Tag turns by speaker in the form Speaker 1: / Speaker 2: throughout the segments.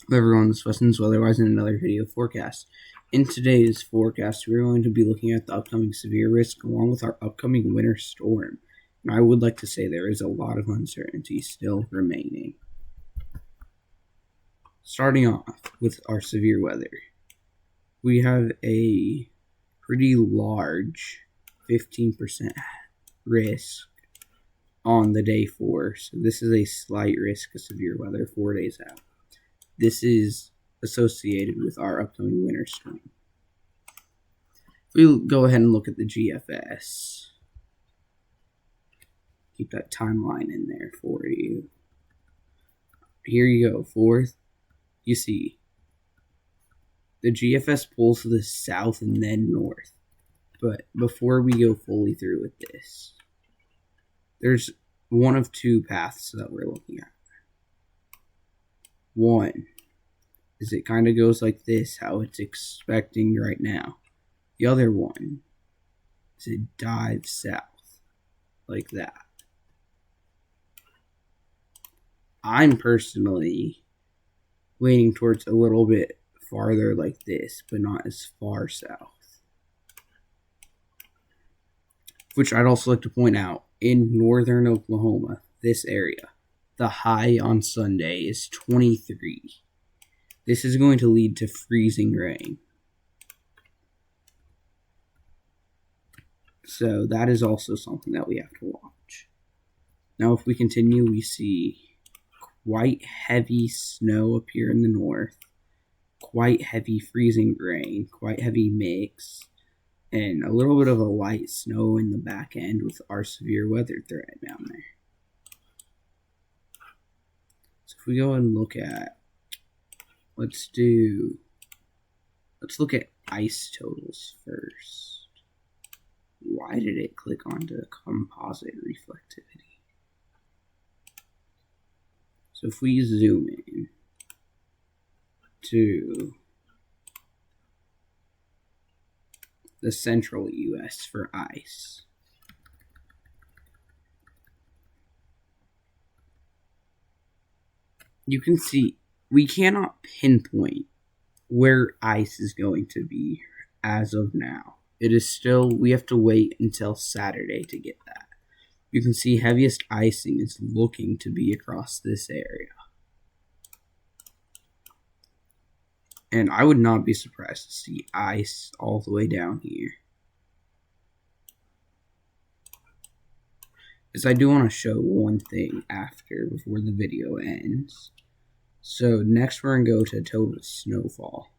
Speaker 1: Hello everyone, this is Weston's otherwise in another video forecast. In today's forecast, we're going to be looking at the upcoming severe risk along with our upcoming winter storm. And I would like to say there is a lot of uncertainty still remaining. Starting off with our severe weather, we have a pretty large 15% risk on the day 4. So this is a slight risk of severe weather 4 days out. This is associated with our upcoming winter storm. We'll go ahead and look at the GFS. Keep that timeline in there for you. Here you go, 4th. You see, the GFS pulls to the south and then north. But before we go fully through with this, there's one of two paths that we're looking at. One is it kind of goes like this, how it's expecting right now. The other one is it dives south, like that. I'm personally leaning towards a little bit farther like this, but not as far south. Which I'd also like to point out, in northern Oklahoma, this area, the high on Sunday is 23. This is going to lead to freezing rain. So that is also something that we have to watch. Now if we continue, we see quite heavy snow up here in the north, quite heavy freezing rain, quite heavy mix, and a little bit of a light snow in the back end with our severe weather threat down there. So if we go and look at, let's look at ice totals first. Why did it click onto composite reflectivity? So if we zoom in to the central US for ice, you can see we cannot pinpoint where ice is going to be as of now. It is still, we have to wait until Saturday to get that. You can see heaviest icing is looking to be across this area. And I would not be surprised to see ice all the way down here. Because I do want to show one thing before the video ends. So next we're going to go to total snowfall.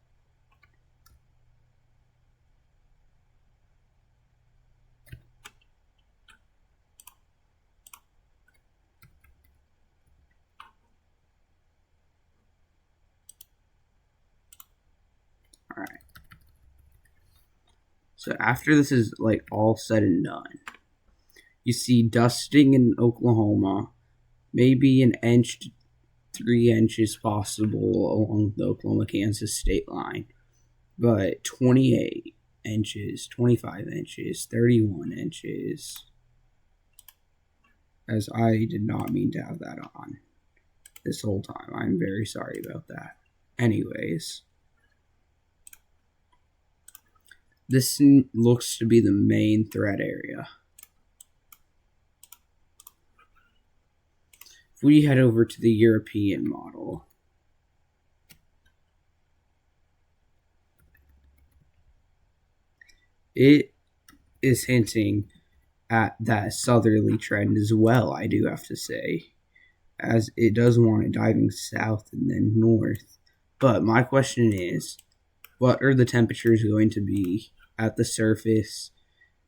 Speaker 1: Alright. So after this is like all said and done, you see dusting in Oklahoma, maybe an inch to 3 inches possible along the Oklahoma-Kansas state line, but 28 inches, 25 inches, 31 inches, as I did not mean to have that on this whole time. I'm very sorry about that. Anyways, this looks to be the main threat area. If we head over to the European model, it is hinting at that southerly trend as well, I do have to say, as it does want it diving south and then north. But my question is, what are the temperatures going to be at the surface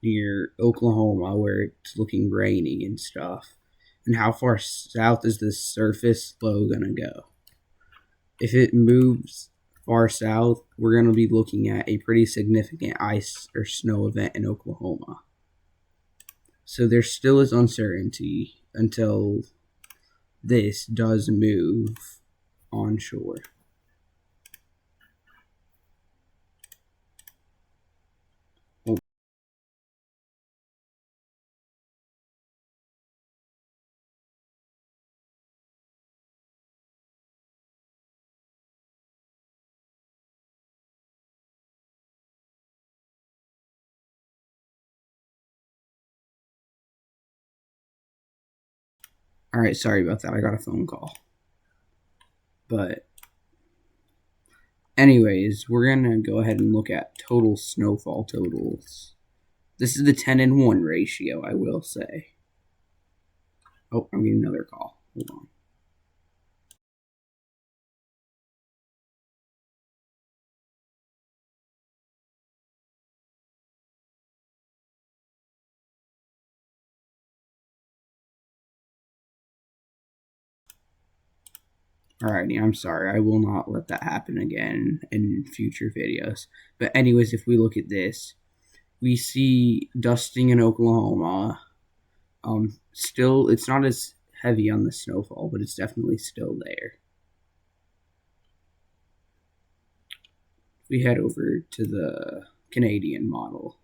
Speaker 1: near Oklahoma where it's looking rainy and stuff? And how far south is the surface low going to go? If it moves far south, we're going to be looking at a pretty significant ice or snow event in Oklahoma. So there still is uncertainty until this does move onshore. Alright, sorry about that. I got a phone call. But anyways, we're going to go ahead and look at total snowfall totals. This is the 10-1 ratio, I will say. Oh, I'm getting another call. Hold on. Alrighty, I'm sorry. I will not let that happen again in future videos. But anyways, if we look at this, we see dusting in Oklahoma. Still, it's not as heavy on the snowfall, but it's definitely still there. We head over to the Canadian model.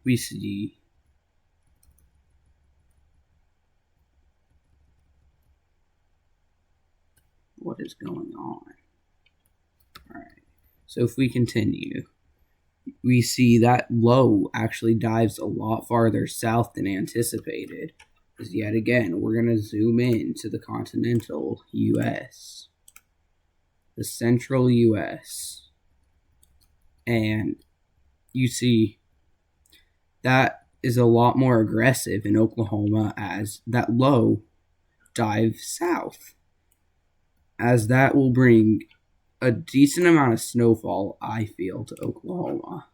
Speaker 1: We see what is going on. Alright, so if we continue, we see that low actually dives a lot farther south than anticipated. Because yet again, we're going to zoom in to the continental US, the central US, and you see that is a lot more aggressive in Oklahoma as that low dives south, as that will bring a decent amount of snowfall, I feel, to Oklahoma.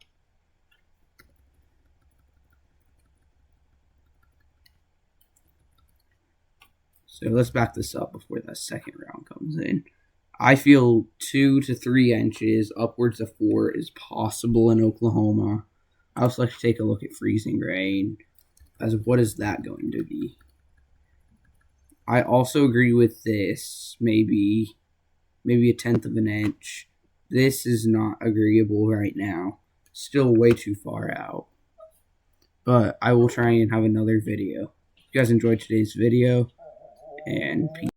Speaker 1: So let's back this up before that second round comes in. I feel 2 to 3 inches, upwards of 4, is possible in Oklahoma. I also like to take a look at freezing rain, as what is that going to be? I also agree with this, maybe a 1/10 of an inch. This is not agreeable right now. Still way too far out. But I will try and have another video. If you guys enjoyed today's video, and peace.